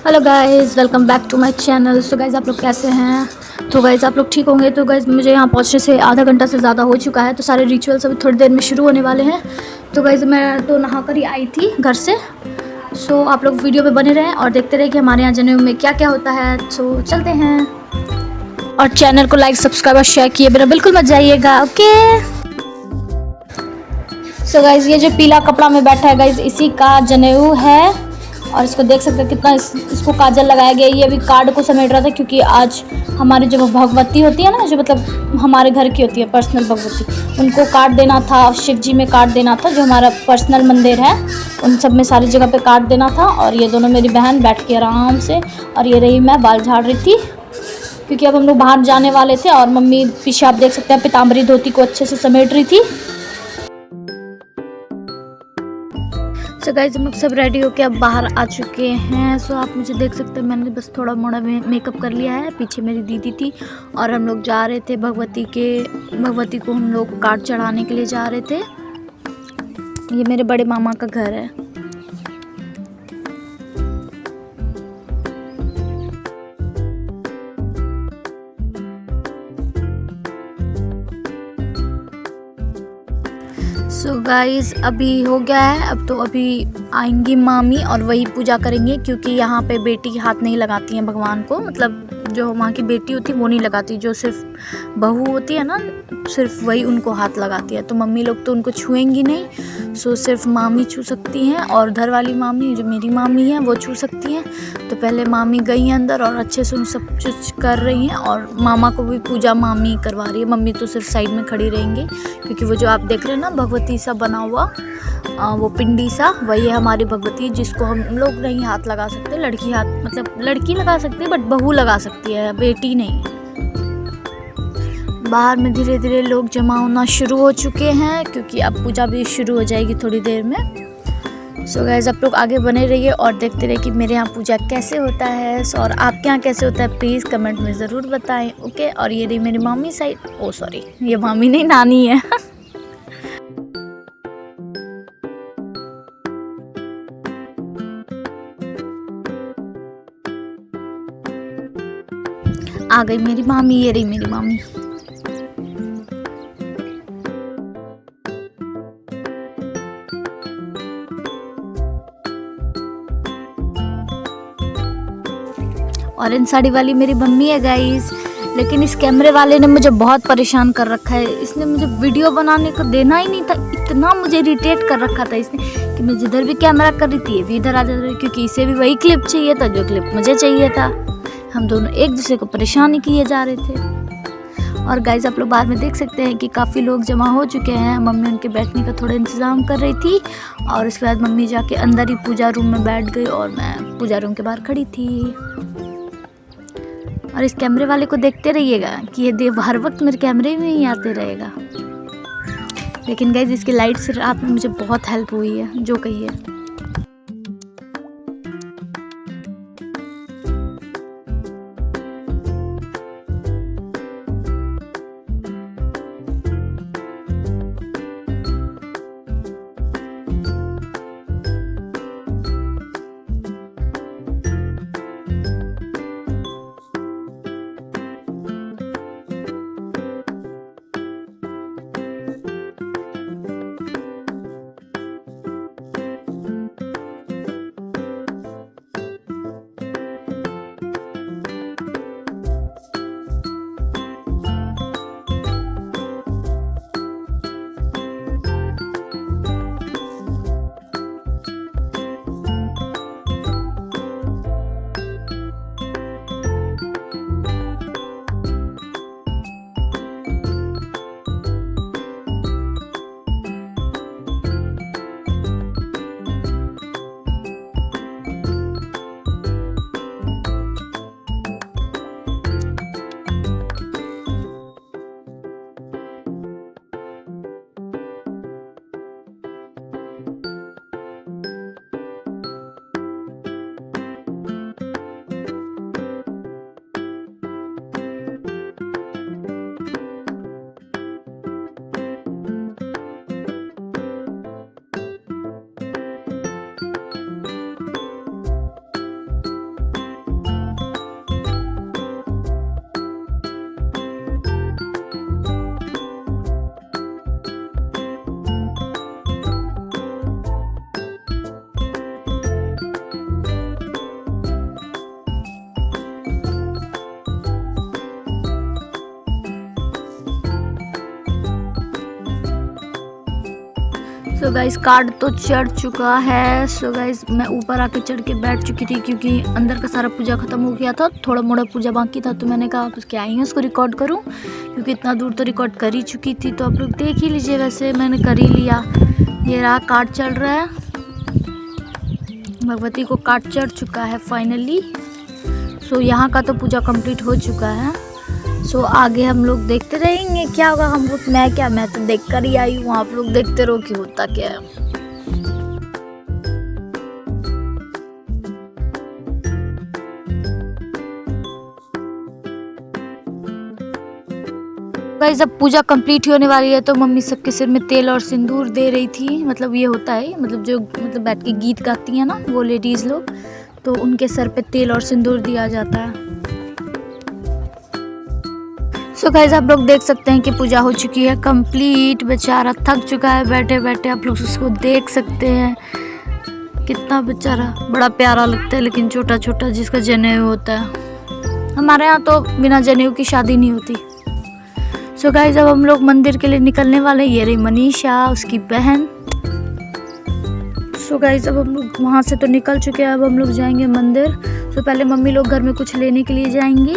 Hello guys, welcome back to my channel. So guys, आप लोग कैसे हैं? तो गाइस आप लोग ठीक होंगे। तो गाइस मुझे यहाँ पहुँचने से आधा घंटा से ज़्यादा हो चुका है, तो सारे रिचुअल्स अभी थोड़ी देर में शुरू होने वाले हैं। तो गाइस मैं तो नहा कर ही आई थी घर से। सो आप लोग वीडियो में बने रहें और देखते रहें कि हमारे यहाँ जनेऊ में क्या क्या होता है। सो चलते हैं, और चैनल को लाइक, सब्सक्राइब और शेयर किए बिना बिल्कुल मत जाइएगा। ओके। सो गाइस ये जो पीला कपड़ा में बैठा है गाइस, इसी का जनेऊ है। और इसको देख सकते हैं कितना इसको काजल लगाया गया है। ये अभी कार्ड को समेट रहा था, क्योंकि आज हमारी जो भगवती होती है ना, जो मतलब हमारे घर की होती है पर्सनल भगवती, उनको कार्ड देना था। शिव जी में कार्ड देना था, जो हमारा पर्सनल मंदिर है उन सब में सारी जगह पे कार्ड देना था। और ये दोनों मेरी बहन बैठ के आराम से, और ये रही मैं बाल झाड़ रही थी, क्योंकि अब हम लोग बाहर जाने वाले थे। और मम्मी पीछे आप देख सकते हैं पीताम्बरी धोती को अच्छे से समेट रही थी। सो गाइस हम लोग सब रेडी होके अब बाहर आ चुके हैं। सो आप मुझे देख सकते हैं, मैंने बस थोड़ा मोड़ा मेकअप कर लिया है। पीछे मेरी दीदी थी और हम लोग जा रहे थे भगवती को हम लोग कार्ड चढ़ाने के लिए जा रहे थे। ये मेरे बड़े मामा का घर है। सो गाइस अभी हो गया है। अब तो अभी आएंगी मामी और वही पूजा करेंगे, क्योंकि यहाँ पे बेटी हाथ नहीं लगाती हैं भगवान को। मतलब जो वहाँ की बेटी होती है वो नहीं लगाती, जो सिर्फ बहू होती है ना, सिर्फ वही उनको हाथ लगाती है। तो मम्मी लोग तो उनको छुएंगी नहीं। सो सिर्फ मामी छू सकती हैं, और उधर वाली मामी जो मेरी मामी है वो छू सकती हैं। तो पहले मामी गई हैं अंदर और अच्छे से उन सब कुछ कर रही हैं, और मामा को भी पूजा मामी करवा रही है। मम्मी तो सिर्फ साइड में खड़ी रहेंगी, क्योंकि वो जो आप देख रहे हैं ना भगवती सा बना हुआ, वो पिंडी सा, वही है हमारी भगवती, जिसको हम लोग नहीं हाथ लगा सकते। लड़की हाथ, मतलब लड़की लगा सकती है, बट बहू लगा सकती है, बेटी नहीं। बाहर में धीरे धीरे लोग जमा होना शुरू हो चुके हैं, क्योंकि अब पूजा भी शुरू हो जाएगी थोड़ी देर में। सो गाइस आप लोग आगे बने रहिए और देखते रहिए कि मेरे यहाँ पूजा कैसे होता है। और आपके यहाँ कैसे होता है प्लीज़ कमेंट में ज़रूर बताएं। ओके। और ये रही मेरी मामी साइड, ओ सॉरी ये मामी नहीं नानी है। आ गई मेरी मामी, ये रही मेरी मामी। ऑरेंज साड़ी वाली मेरी मम्मी है गाइस। लेकिन इस कैमरे वाले ने मुझे बहुत परेशान कर रखा है। इसने मुझे वीडियो बनाने को देना ही नहीं था, इतना मुझे इरिटेट कर रखा था इसने, कि मैं जिधर भी कैमरा कर रही थी ये भी इधर आ जाता था, क्योंकि इसे भी वही क्लिप चाहिए था जो क्लिप मुझे चाहिए था। हम दोनों एक दूसरे को परेशान ही किए जा रहे थे। और गाइस आप लोग बाद में देख सकते हैं कि काफ़ी लोग जमा हो चुके हैं। मम्मी उनके बैठने का थोड़ा इंतज़ाम कर रही थी, और उसके बाद मम्मी जाके अंदर ही पूजा रूम में बैठ गई, और मैं पूजा रूम के बाहर खड़ी थी। और इस कैमरे वाले को देखते रहिएगा कि ये देव हर वक्त मेरे कैमरे में ही आते रहेगा। लेकिन गाइस इसकी लाइट से रात में मुझे बहुत हेल्प हुई है, जो कहिए। सो गाइस कार्ड तो चढ़ चुका है। सो गाइस मैं ऊपर आके चढ़ के बैठ चुकी थी क्योंकि अंदर का सारा पूजा खत्म हो गया था, थोड़ा मोड़ा पूजा बाकी था। तो मैंने कहा आप उसके आई हैं उसको रिकॉर्ड करूं क्योंकि इतना दूर तो रिकॉर्ड कर ही चुकी थी। तो आप लोग देख ही लीजिए, वैसे मैंने कर ही लिया। ये रहा कार्ड चल रहा है, भगवती को कार्ड चढ़ चुका है फाइनली। सो यहाँ का तो पूजा कंप्लीट हो चुका है। सो आगे हम लोग देखते रहेंगे क्या होगा। हम लोग मैं तो देख कर ही आई हूँ, आप लोग देखते रहो कि होता क्या है। गाइस अब पूजा कंप्लीट ही होने वाली है, तो मम्मी सबके सिर में तेल और सिंदूर दे रही थी। मतलब ये होता है, मतलब जो बैठ के गीत गाती हैं ना वो लेडीज़ लोग, तो उनके सर पे तेल और सिंदूर दिया जाता है। सो गाइस आप लोग देख सकते हैं कि पूजा हो चुकी है कंप्लीट। बेचारा थक चुका है बैठे बैठे, आप लोग उसको देख सकते हैं कितना बेचारा बड़ा प्यारा लगता है, लेकिन छोटा छोटा जिसका जनेऊ होता है। हमारे यहाँ तो बिना जनेऊ की शादी नहीं होती। सो गाइस अब हम लोग मंदिर के लिए निकलने वाले। ये रही मनीषा, उसकी बहन। सो गाइस अब हम लोग वहाँ से तो निकल चुके हैं, अब हम लोग जाएंगे मंदिर। सो पहले मम्मी लोग घर में कुछ लेने के लिए जाएंगी।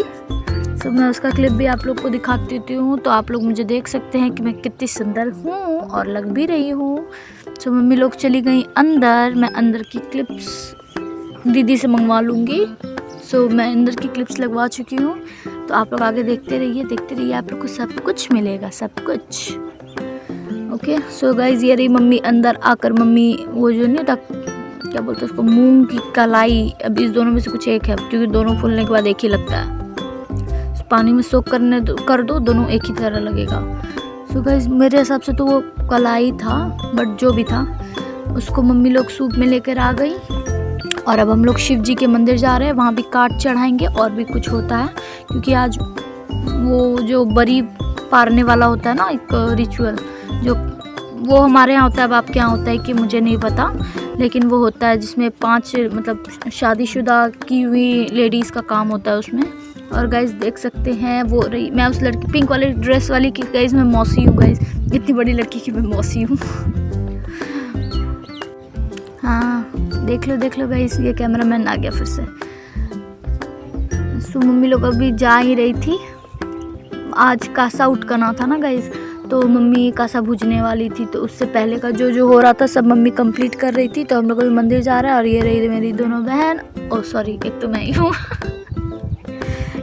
सो मैं उसका क्लिप भी आप लोग को दिखा देती हूँ, तो आप लोग मुझे देख सकते हैं कि मैं कितनी सुंदर हूँ और लग भी रही हूँ। सो मम्मी लोग चली गई अंदर, मैं अंदर की क्लिप्स दीदी से मंगवा लूँगी। सो मैं अंदर की क्लिप्स लगवा चुकी हूँ, तो आप लोग आगे देखते रहिए, आप लोग को सब कुछ मिलेगा, सब कुछ। ओके सो गाइज ये रही मम्मी अंदर आकर। मम्मी वो जो नहीं था क्या बोलते हैं उसको, मूंग की कलाई, अब इस दोनों में से कुछ एक है क्योंकि दोनों फूलने के बाद एक ही लगता है। पानी में सोख कर दो, दोनों एक ही तरह लगेगा। सो गाइज मेरे हिसाब से तो वो कलाई था, बट जो भी था उसको मम्मी लोग सूप में लेकर आ गई। और अब हम लोग शिव जी के मंदिर जा रहे हैं, वहाँ भी कार्ड चढ़ाएंगे और भी कुछ होता है क्योंकि आज वो जो बरी पारने वाला होता है ना एक रिचुअल, जो वो हमारे यहाँ होता है। अब आपके यहाँ होता है कि मुझे नहीं पता, लेकिन वो होता है जिसमें 5 मतलब शादीशुदा की हुई लेडीज़ का काम होता है उसमें। और गाइज देख सकते हैं वो रही, मैं उस लड़की पिंक वाली ड्रेस वाली की गाइज मैं मौसी हूँ। गाइज इतनी बड़ी लड़की की मैं मौसी हूँ। हाँ देख लो गाइज, ये कैमरामैन आ गया फिर से। सो मम्मी लोग अभी जा ही रही थी, आज कासा उटकना था ना गाइज, तो मम्मी कासा भूजने वाली थी, तो उससे पहले का जो हो रहा था सब मम्मी कंप्लीट कर रही थी। तो हम लोग अभी मंदिर जा रहे हैं। और ये रही मेरी दोनों बहन, ओ सॉरी एक तो मैं ही हूँ।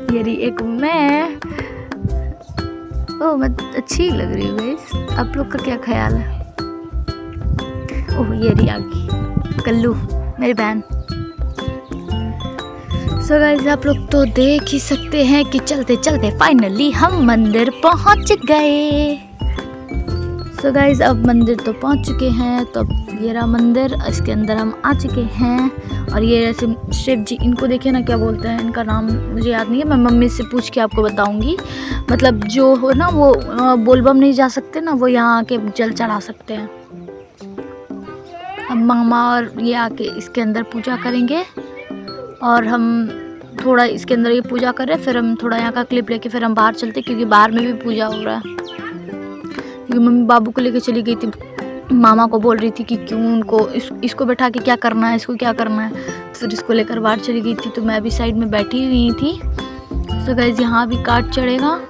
ये रही एक मैं, ओ मैं अच्छी लग रही हूँ गाइस, आप लोग का क्या ख्याल है? ओह ये रही आगे कल्लू मेरी बहन। सो गाइस आप लोग तो देख ही सकते हैं कि चलते चलते फाइनली हम मंदिर पहुंच गए। सो गाइस अब मंदिर तो पहुंच चुके हैं, तो अब ये रहा मंदिर, इसके अंदर हम आ चुके हैं। और ये ऐसे शिव जी, इनको देखिए ना क्या बोलते हैं, इनका नाम मुझे याद नहीं है, मैं मम्मी से पूछ के आपको बताऊंगी। मतलब जो हो ना वो बोलबम नहीं जा सकते ना, वो यहाँ आके जल चढ़ा सकते हैं। अब मामा और ये आके इसके अंदर पूजा करेंगे और हम थोड़ा इसके अंदर ये पूजा कर रहे हैं, फिर हम थोड़ा यहाँ का क्लिप लेके फिर हम बाहर चलते, क्योंकि बाहर में भी पूजा हो रहा है। क्योंकि मम्मी बाबू को लेके चली गई थी, मामा को बोल रही थी कि क्यों उनको इसको बैठा के क्या करना है, इसको क्या करना है, तो फिर इसको लेकर बाहर चली गई थी। तो मैं अभी साइड में बैठी हुई थी। तो गाइस यहाँ भी कार्ड चढ़ेगा,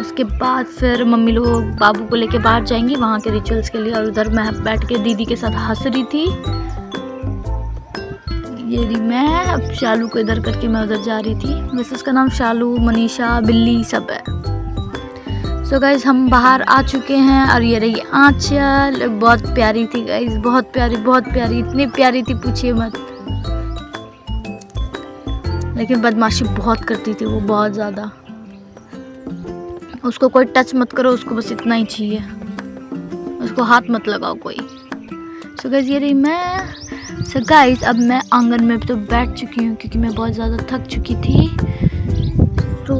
उसके बाद फिर मम्मी लोग बाबू को लेके बाहर जाएंगी वहाँ के रिचुअल्स के लिए। और उधर मैं बैठ के दीदी के साथ हंस रही थी। ये रही मैं, अब शालू को इधर करके मैं उधर जा रही थी। वैसे उसका नाम शालू, मनीषा, बिल्ली सब है। सो गाइज हम बाहर आ चुके हैं। और ये रही आंचल, बहुत प्यारी थी गाइज, बहुत प्यारी, इतनी प्यारी थी पूछिए मत। लेकिन बदमाशी बहुत करती थी वो, बहुत ज़्यादा। उसको कोई टच मत करो, उसको बस इतना ही चाहिए, उसको हाथ मत लगाओ कोई। सो गाइज ये रही मैं। सो गाइज अब मैं आंगन में तो बैठ चुकी हूँ क्योंकि मैं बहुत ज़्यादा थक चुकी थी। तो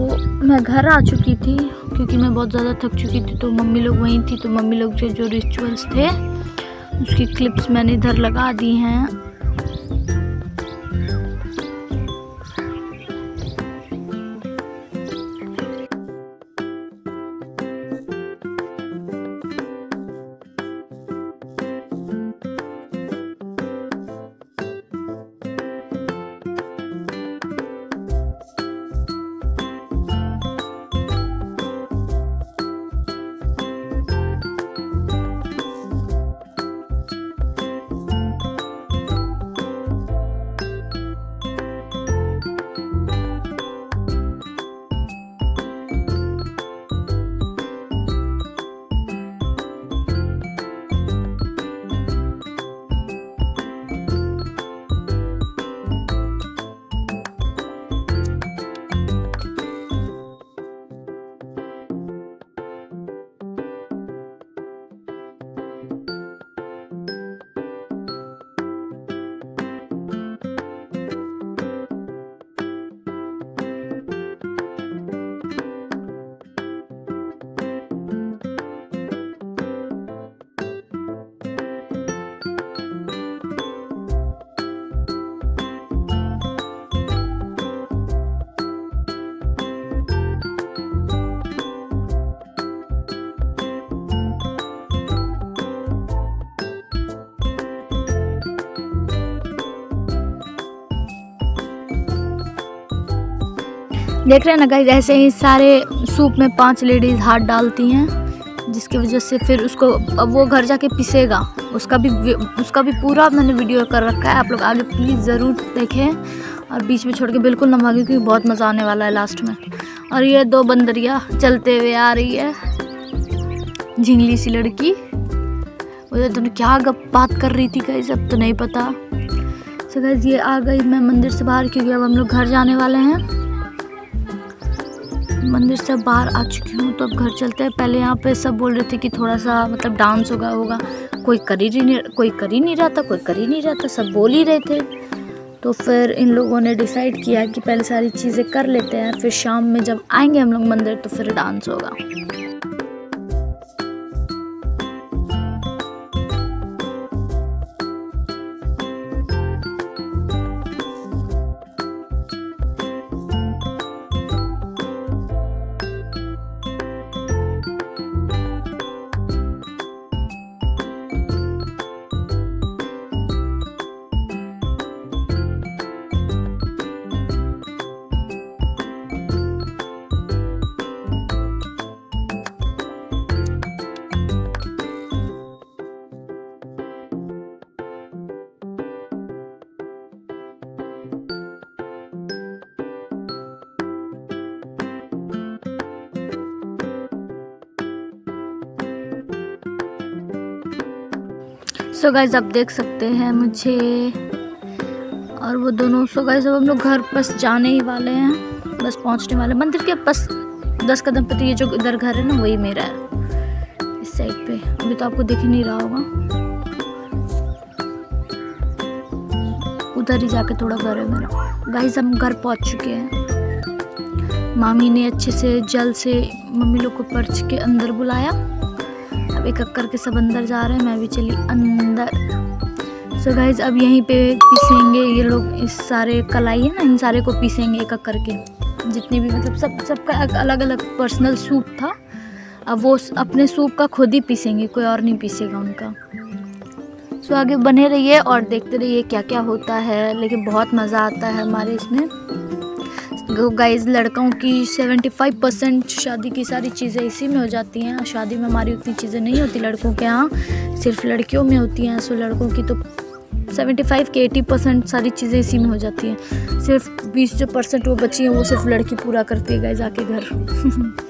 मैं घर आ चुकी थी क्योंकि मैं बहुत ज़्यादा थक चुकी थी। तो मम्मी लोग वहीं थी, तो मम्मी लोग जो रिचुअल्स थे उसकी क्लिप्स मैंने इधर लगा दी हैं। देख रहे हैं ना गाइस, ऐसे ही सारे सूप में 5 लेडीज़ हाथ डालती हैं, जिसकी वजह से फिर उसको अब वो घर जाके पिसेगा। उसका भी पूरा मैंने वीडियो कर रखा है, आप लोग आगे प्लीज़ ज़रूर देखें और बीच में छोड़ के बिल्कुल ना भागे, क्योंकि बहुत मज़ा आने वाला है लास्ट में। और ये 2 बंदरिया चलते हुए आ रही है, झिंगली सी लड़की। वो दोनों क्या बात कर रही थी गाइस, अब तो नहीं पता। सो गाइस ये आ गई मैं मंदिर से बाहर, क्योंकि अब हम लोग घर जाने वाले हैं। मंदिर से बाहर आ चुकी हूँ, तो अब घर चलते हैं। पहले यहाँ पे सब बोल रहे थे कि थोड़ा सा मतलब डांस होगा, कोई कर ही नहीं रहा था, सब बोल ही रहे थे। तो फिर इन लोगों ने डिसाइड किया कि पहले सारी चीज़ें कर लेते हैं, फिर शाम में जब आएंगे हम लोग मंदिर तो फिर डांस होगा। सो गाइस आप देख सकते हैं मुझे और वो दोनों। सो गाइस अब हम लोग घर बस जाने ही वाले हैं, बस पहुंचने वाले मंदिर के बस 10 कदम पे। तो ये जो इधर घर है ना वही मेरा है, इस साइड पे। अभी तो आपको दिख ही नहीं रहा होगा, उधर ही जाके थोड़ा घर है मेरा। गाइस हम घर पहुंच चुके हैं। मामी ने अच्छे से जल से मम्मी लोग को पर्च के अंदर बुलाया। अब एक करके सब अंदर जा रहे हैं, मैं भी चली अंदर। सो गाइज अब यहीं पे पीसेंगे ये लोग, इस सारे कलाई है ना, इन सारे को पीसेंगे एक करके, जितने भी मतलब सबका अलग अलग पर्सनल सूप था। अब वो अपने सूप का खुद ही पीसेंगे, कोई और नहीं पीसेगा उनका। सो आगे बने रहिए और देखते रहिए क्या क्या होता है, लेकिन बहुत मज़ा आता है हमारे इसमें। गाइस लड़कों की 75% शादी की सारी चीज़ें इसी में हो जाती हैं, और शादी में हमारी उतनी चीज़ें नहीं होती लड़कों के यहाँ, सिर्फ लड़कियों में होती हैं। सो लड़कों की तो 75 के 80% सारी चीज़ें इसी में हो जाती हैं। सिर्फ 20% वो बची हैं, वो सिर्फ लड़की पूरा करती है गाइस जाके घर।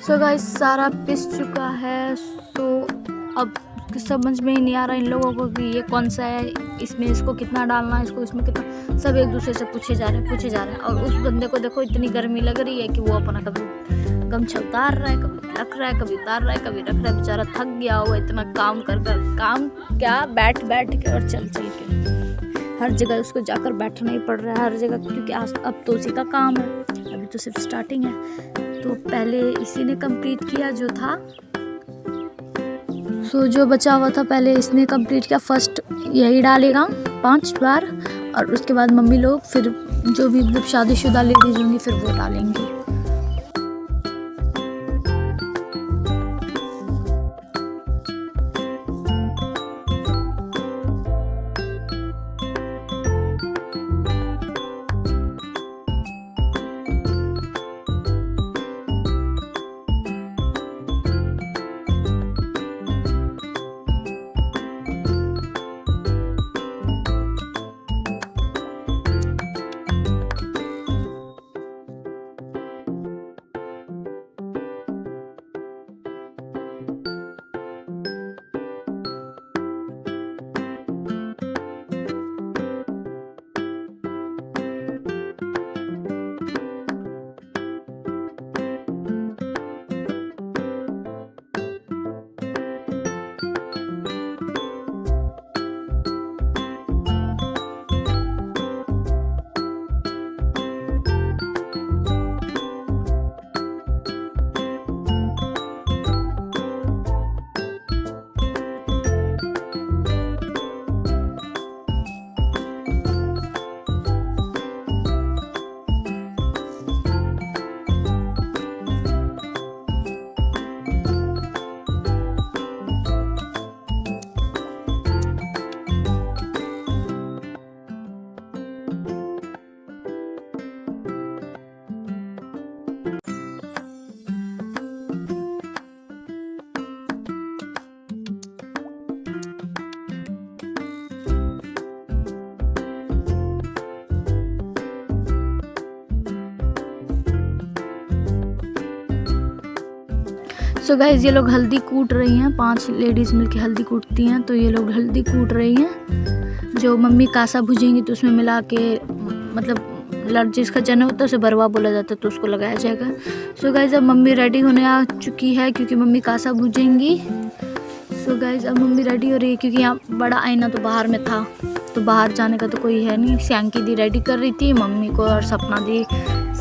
सो गाइस सारा पिस चुका है। सो अब समझ में ही नहीं आ रहा इन लोगों को कि ये कौन सा है, इसमें इसको कितना डालना है, इसको इसमें कितना, सब एक दूसरे से पूछे जा रहे हैं। और उस बंदे को देखो इतनी गर्मी लग रही है कि वो अपना कभी गमछा उतार रहा है, कभी रख रहा है, कभी उतार रहा है, कभी रख रहा है। बेचारा थक गया हुआ इतना काम कर कर, काम क्या बैठ बैठ के और चल चल के, हर जगह उसको जाकर बैठना ही पड़ रहा है, हर जगह, क्योंकि अब तो उसी का काम है, अभी तो सिर्फ स्टार्टिंग है। तो पहले इसी ने कंप्लीट किया जो था, सो जो बचा हुआ था पहले इसने कंप्लीट किया। फर्स्ट यही डालेगा 5 बार और उसके बाद मम्मी लोग फिर जो भी मतलब शादीशुदा लेडीज होंगी फिर वो डालेंगी। सो गाइज ये लोग हल्दी कूट रही हैं, 5 लेडीज़ मिलके हल्दी कूटती हैं। तो ये लोग हल्दी कूट रही हैं, जो मम्मी कासा भुजेंगी तो उसमें मिला के, मतलब जिसका जन्म होता है उसे बरवा बोला जाता है तो उसको लगाया जाएगा। सो गाइज अब मम्मी रेडी होने आ चुकी है क्योंकि मम्मी कासा भुजेंगी। सो गाइज अब मम्मी रेडी हो रही है क्योंकि यहाँ बड़ा आईना तो बाहर में था, तो बाहर जाने का तो कोई है नहीं। श्यांकी दी रेडी कर रही थी मम्मी को और सपना दी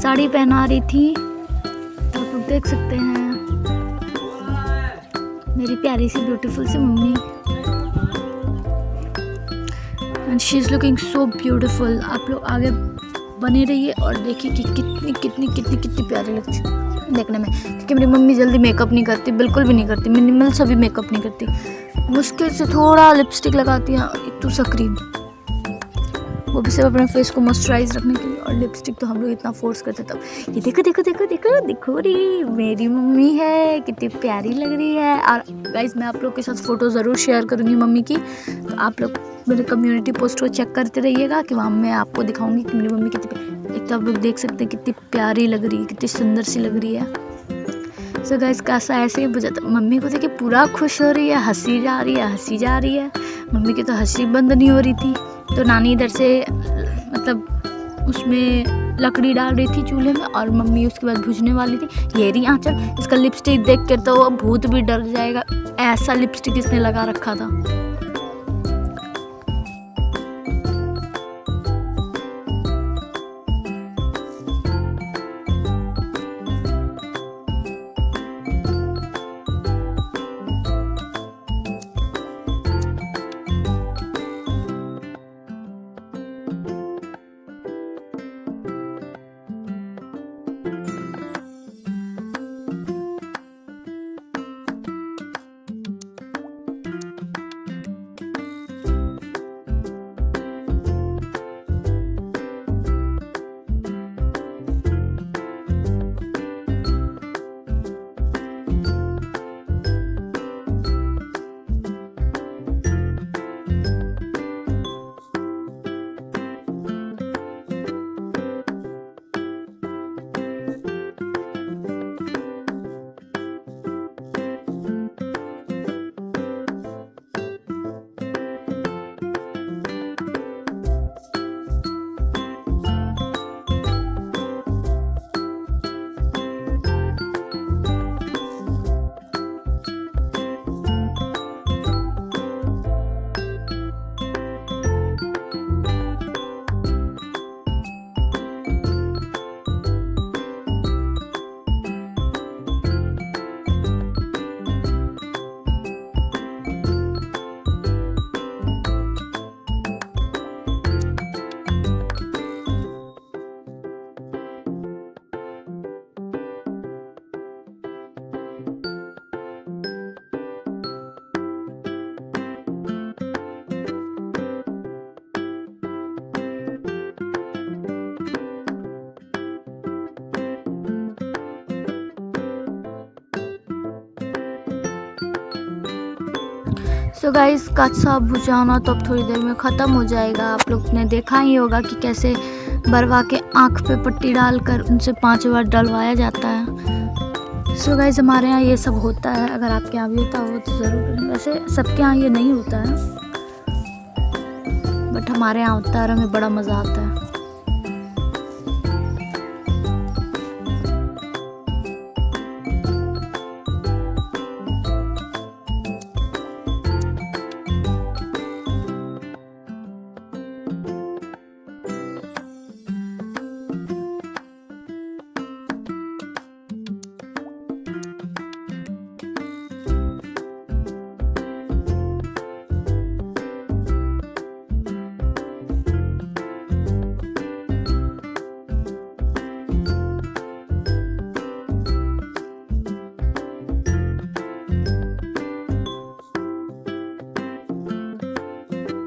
साड़ी पहना रही थी। तो आप लोग देख सकते हैं मेरी प्यारी सी ब्यूटीफुल सी मम्मी, and she is looking so beautiful. आप लोग आगे बने रहिए और देखिए कि कितनी कितनी कितनी कितनी प्यारी लगती है देखने में। क्योंकि मेरी मम्मी जल्दी मेकअप नहीं करती, बिल्कुल भी नहीं करती, मिनिमल सा भी मेकअप नहीं करती, मुश्किल से थोड़ा लिपस्टिक लगाती है, एक तो सा क्रीम, वो भी सिर्फ अपने फेस को मॉइस्चराइज रखने के लिए। और लिपस्टिक तो हम लोग इतना फोर्स करते तब। ये देखो देखो देखो देखो देखो रही मेरी मम्मी है, कितनी प्यारी लग रही है। और गाइज मैं आप लोग के साथ फ़ोटो ज़रूर शेयर करूँगी मम्मी की, तो आप लोग मेरे कम्युनिटी पोस्ट को चेक करते रहिएगा कि वहाँ मैं आपको दिखाऊंगी कि मेरी मम्मी कितनी, एक तो आप लोग देख सकते हैं कितनी प्यारी लग रही है, कितनी सुंदर सी लग रही है। सो गाइज कासा ऐसे ही बुझाता, मम्मी को देखिए पूरा खुश हो रही है, हंसी जा रही है, हंसी जा रही है। मम्मी की तो हंसी बंद नहीं हो रही थी। तो नानी इधर से मतलब उसमें लकड़ी डाल रही थी चूल्हे में और मम्मी उसके बाद भूजने वाली थी। ये रही आंचल, इसका लिपस्टिक देख कर तो भूत भी डर जाएगा, ऐसा लिपस्टिक इसने लगा रखा था। सो गाइस कासा भुजाना तो अब थोड़ी देर में ख़त्म हो जाएगा। आप लोग ने देखा ही होगा कि कैसे बरवा के आँख पे पट्टी डालकर उनसे 5 बार डलवाया जाता है। सो गाइस हमारे यहाँ ये सब होता है। अगर आपके यहाँ भी होता हो तो ज़रूर, वैसे सबके यहाँ ये नहीं होता है बट हमारे यहाँ होता है और हमें बड़ा मज़ा आता है।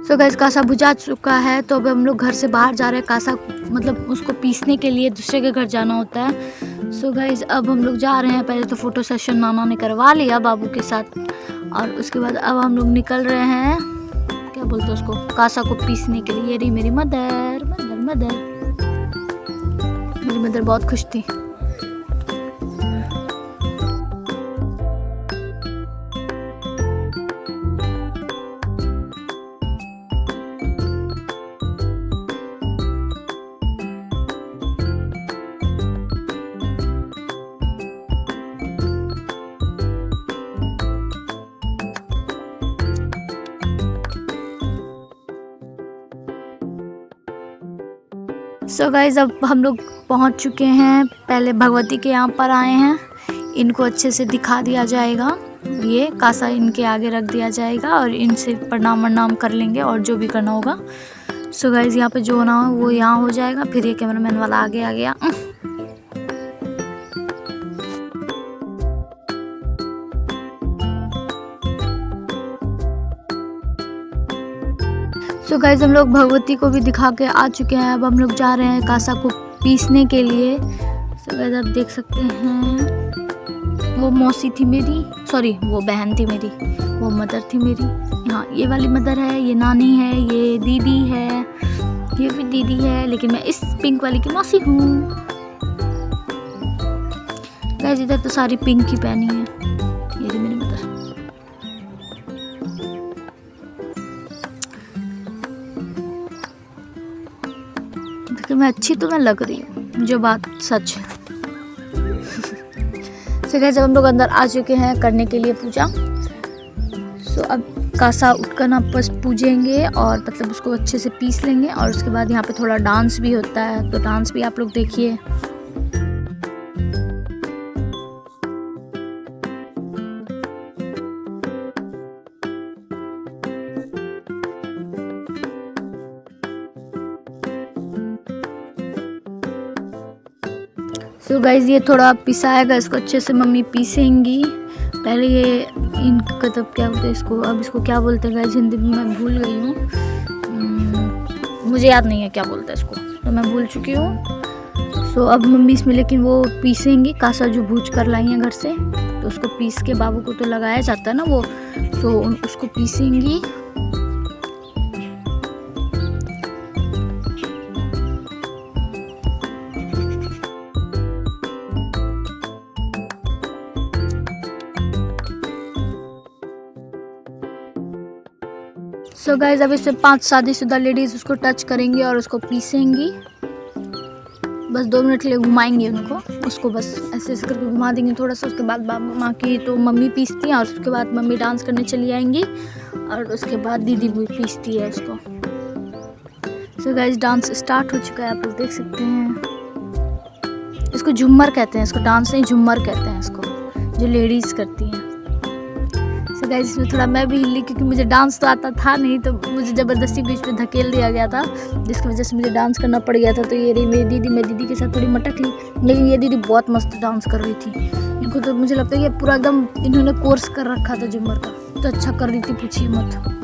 तो गैस कासा बुझा चुका है तो अब हम लोग घर से बाहर जा रहे हैं। कासा मतलब उसको पीसने के लिए दूसरे के घर जाना होता है। सो गाइस अब हम लोग जा रहे हैं। पहले तो फ़ोटो सेशन नाना ने करवा लिया बाबू के साथ और उसके बाद अब हम लोग निकल रहे हैं, क्या बोलते हैं उसको, कासा को पीसने के लिए। ये रही मेरी मदर मदर मदर मेरी मदर बहुत खुश थी। सो गाइस अब हम लोग पहुंच चुके हैं। पहले भगवती के यहाँ पर आए हैं। इनको अच्छे से दिखा दिया जाएगा। ये कासा इनके आगे रख दिया जाएगा और इनसे प्रणाम वरनाम कर लेंगे और जो भी करना होगा। सो गाइस यहाँ पे जो होना हो वो यहाँ हो जाएगा। फिर ये कैमरामैन वाला आगे आ गया। सो गाइस हम लोग भगवती को भी दिखा के आ चुके हैं। अब हम लोग जा रहे हैं कासा को पीसने के लिए। सो गाइस आप देख सकते हैं वो मौसी थी मेरी, सॉरी वो बहन थी मेरी, वो मदर थी मेरी। हाँ ये वाली मदर है, ये नानी है, ये दीदी है, ये भी दीदी है, लेकिन मैं इस पिंक वाली की मौसी हूँ। गाइस इधर तो सारी पिंक ही पहनी है। ये रही मेरी मदर। मैं अच्छी तो मैं लग रही हूँ, जो बात सच है। सो गाइस जब हम लोग अंदर आ चुके हैं करने के लिए पूजा। सो अब कासा उठकर ना बस पूजेंगे और मतलब उसको अच्छे से पीस लेंगे और उसके बाद यहाँ पे थोड़ा डांस भी होता है, तो डांस भी आप लोग देखिए। तो गाइस ये थोड़ा पिसाएगा, इसको अच्छे से मम्मी पीसेंगी। पहले ये इनका तब क्या बोलते हैं इसको, अब इसको क्या बोलते हैं गाइस, हिंदी में मैं भूल गई हूँ। मुझे याद नहीं है क्या बोलते हैं इसको, तो मैं भूल चुकी हूँ। सो अब मम्मी इसमें लेकिन वो पीसेंगी। कासा जो भूज कर लाई हैं घर से, तो उसको पीस के बाबू को तो लगाया जाता है ना वो, तो उसको पीसेंगी। सो गाइस अब इसमें 5 शादीशुदा लेडीज़ उसको टच करेंगी और उसको पीसेंगी। बस 2 मिनट के लिए घुमाएंगे उसको बस ऐसे ऐसे करके घुमा देंगे थोड़ा सा। उसके बाद बाबू माँ की तो मम्मी पीसती हैं और उसके बाद मम्मी डांस करने चली आएंगी और उसके बाद दीदी भी पीसती है उसको। सो गाइस डांस स्टार्ट हो चुका है, आप लोग देख सकते हैं। इसको झूमर कहते हैं, इसको डांस नहीं झूमर कहते हैं इसको, जो लेडीज़ करती हैं। सो गाइस इसमें थोड़ा मैं भी हिली क्योंकि मुझे डांस तो आता था नहीं, तो मुझे ज़बरदस्ती बीच में धकेल दिया गया था, जिसकी वजह से मुझे डांस करना पड़ गया था। तो ये रही मेरी दीदी, मैं दीदी के साथ थोड़ी मटक ली, लेकिन ये दीदी बहुत मस्त डांस कर रही थी। इनको तो मुझे लगता है कि पूरा एकदम इन्होंने कोर्स कर रखा था झूमर का, तो अच्छा कर रही थी, पूछिए मत।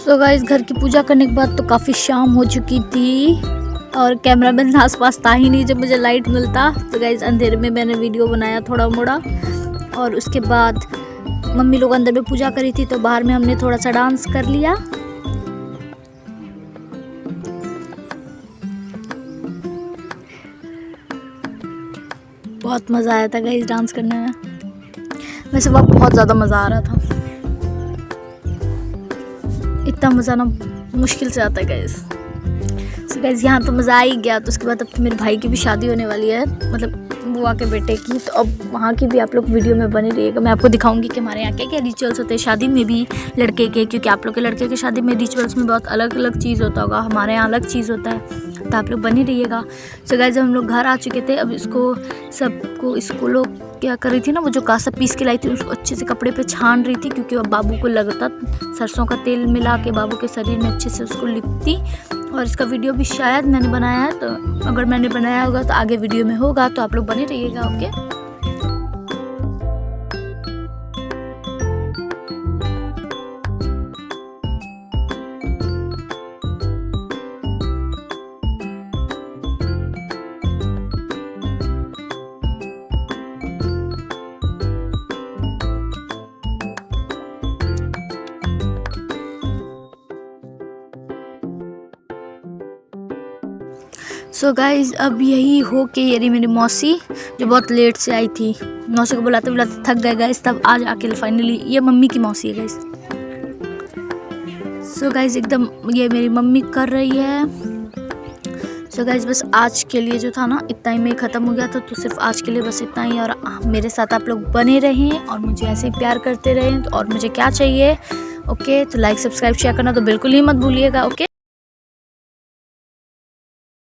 सो गाइस घर की पूजा करने के बाद तो काफ़ी शाम हो चुकी थी और कैमरामैन आसपास था ही नहीं जब मुझे लाइट मिलता। तो गाइस अंधेरे में मैंने वीडियो बनाया थोड़ा मोड़ा और उसके बाद मम्मी लोग अंदर में पूजा करी थी तो बाहर में हमने थोड़ा सा डांस कर लिया। बहुत मज़ा आया था गाइस डांस करने में। वैसे वहाँ बहुत ज़्यादा मज़ा आ रहा था। इतना मज़ा ना मुश्किल से आता है गाइस। सो गाइस यहाँ तो मज़ा आ ही गया। तो उसके बाद अब तो मेरे भाई की भी शादी होने वाली है, मतलब बुआ के बेटे की। तो अब वहाँ की भी आप लोग वीडियो में बने रहिएगा। मैं आपको दिखाऊंगी कि हमारे यहाँ क्या क्या रिचुअल्स होते हैं शादी में भी लड़के के, क्योंकि आप लोग के लड़के की शादी में रिचुअल्स में बहुत अलग अलग चीज़ होता होगा, हमारे यहाँ अलग चीज़ होता है। तो आप लोग बने रहिएगा। सो गाइस हम लोग घर आ चुके थे। अब इसको लोग क्या कर रही थी ना, वो जो कासा पीस के लाई थी उसको अच्छे से कपड़े पे छान रही थी, क्योंकि अब बाबू को लगता सरसों का तेल मिला के बाबू के शरीर में अच्छे से उसको लिपती। और इसका वीडियो भी शायद मैंने बनाया है, तो अगर मैंने बनाया होगा तो आगे वीडियो में होगा। तो आप लोग बने रहिएगा। ओके। सो गाइज अब यही हो के ये रही मेरी मौसी जो बहुत लेट से आई थी। मौसी को बुलाते बुलाते थक गए गाइज, तब आज आके फाइनली ये मम्मी की मौसी है गाइज। सो गाइज एकदम ये मेरी मम्मी कर रही है। सो गाइज बस आज के लिए जो था ना इतना ही में ख़त्म हो गया था। तो सिर्फ आज के लिए बस इतना ही। और मेरे साथ आप लोग बने रहें और मुझे ऐसे ही प्यार करते रहें। और मुझे क्या चाहिए, ओके, तो लाइक सब्सक्राइब शेयर करना तो बिल्कुल ही मत भूलिएगा। ओके।